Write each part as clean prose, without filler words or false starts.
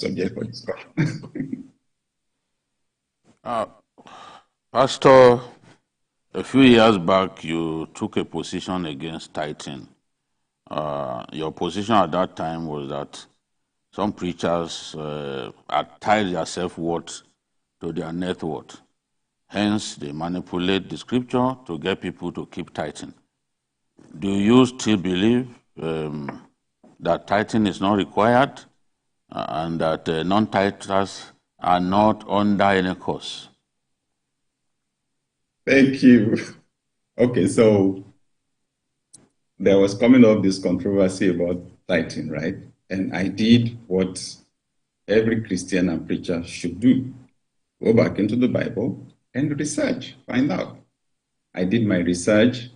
subject for discussion. Pastor, a few years back, you took a position against tithing. Your position at that time was that some preachers had tied their self-worth to their net worth. Hence, they manipulate the scripture to get people to keep tithing. Do you still believe that tithing is not required and that non-tithers are not under any curse? Thank you. Okay, so there was coming up this controversy about tithing, right? And I did what every Christian and preacher should do. Go back into the Bible and research, find out. I did my research,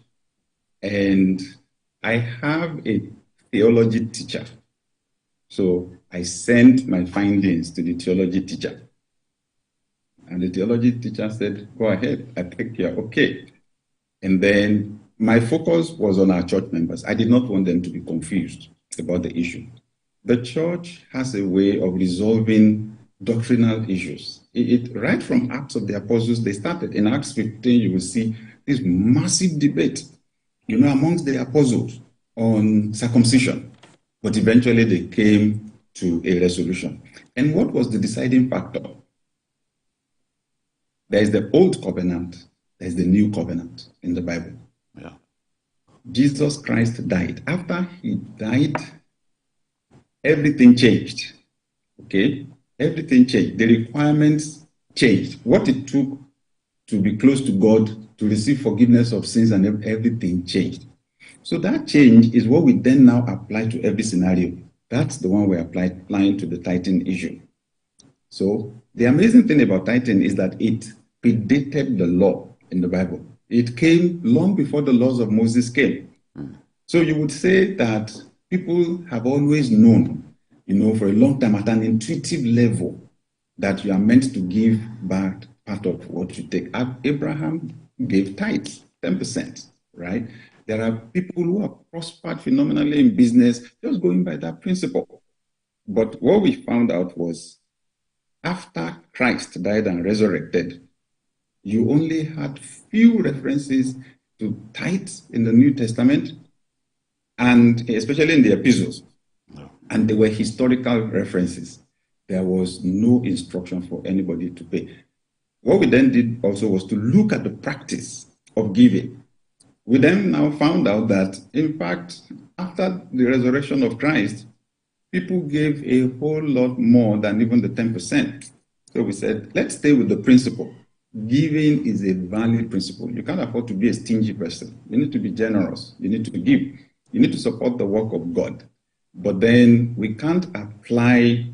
and I have a theology teacher. So I sent my findings to the theology teacher. And the theology teacher said, go ahead, I think you're okay. And then my focus was on our church members. I did not want them to be confused about the issue. The church has a way of resolving doctrinal issues. Right from Acts of the Apostles, they started. In Acts 15, you will see this massive debate, amongst the apostles on circumcision. But eventually they came to a resolution. And what was the deciding factor? There is the old covenant, there is the new covenant in the Bible. Yeah. Jesus Christ died. After he died, everything changed. Okay? Everything changed. The requirements changed. What it took to be close to God, to receive forgiveness of sins, and everything changed. So that change is what we then now apply to every scenario. That's the one we're applying to the tithing issue. So the amazing thing about tithing is that it predated the law in the Bible. It came long before the laws of Moses came. So you would say that people have always known, for a long time at an intuitive level that you are meant to give back part of what you take. Abraham gave tithes, 10%, right? There are people who have prospered phenomenally in business just going by that principle. But what we found out was after Christ died and resurrected, you only had few references to tithes in the New Testament, and especially in the epistles. And they were historical references. There was no instruction for anybody to pay. What we then did also was to look at the practice of giving. We then now found out that, in fact, after the resurrection of Christ, people gave a whole lot more than even the 10%. So we said, let's stay with the principle. Giving is a valid principle. You can't afford to be a stingy person. You need to be generous. You need to give. You need to support the work of God. But then we can't apply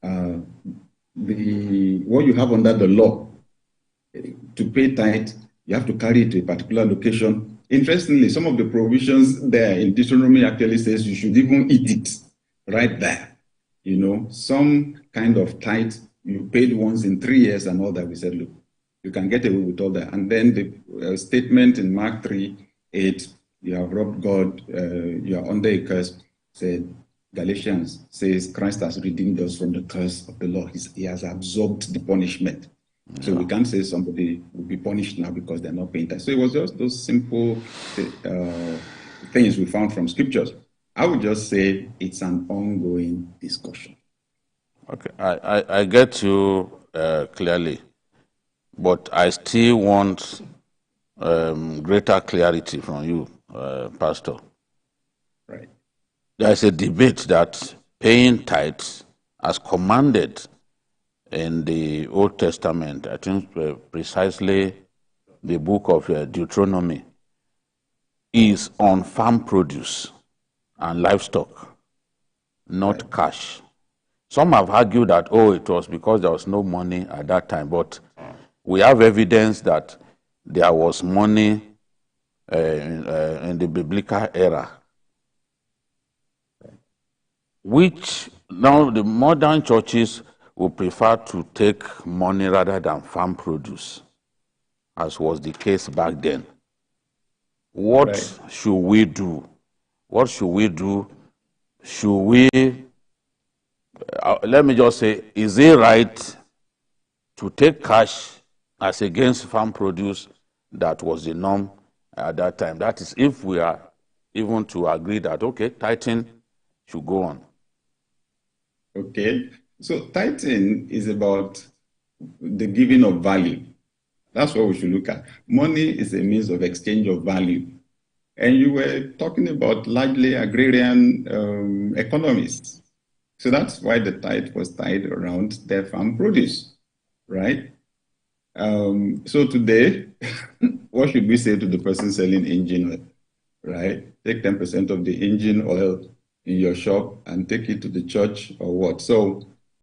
what you have under the law to pay tithe. You have to carry it to a particular location. Interestingly, some of the provisions there in Deuteronomy actually says you should even eat it right there. Some kind of tithe you paid once in 3 years and all that. We said, look, you can get away with all that. And then the statement in Mark 3:8, you have robbed God, you are under a curse, said, Galatians says Christ has redeemed us from the curse of the law. He has absorbed the punishment. Yeah. So we can't say somebody will be punished now because they're not paying tax. So it was just those simple things we found from scriptures. I would just say it's an ongoing discussion. Okay, I get you clearly, but I still want greater clarity from you, Pastor. Right. There's a debate that paying tithes as commanded in the Old Testament, I think precisely the book of Deuteronomy, is on farm produce and livestock, not cash. Some have argued that, it was because there was no money at that time, but we have evidence that there was money in the biblical era, which now the modern churches will prefer to take money rather than farm produce, as was the case back then. What should we do? What should we do? Should we let me just say, is it right to take cash as against farm produce that was the norm at that time? That is, if we are even to agree that, okay, tithing should go on. Okay. So tithing is about the giving of value. That's what we should look at. Money is a means of exchange of value. And you were talking about largely agrarian economies. So that's why the tithe was tied around their farm produce, right? So today, what should we say to the person selling engine oil, right? Take 10% of the engine oil in your shop and take it to the church or what? So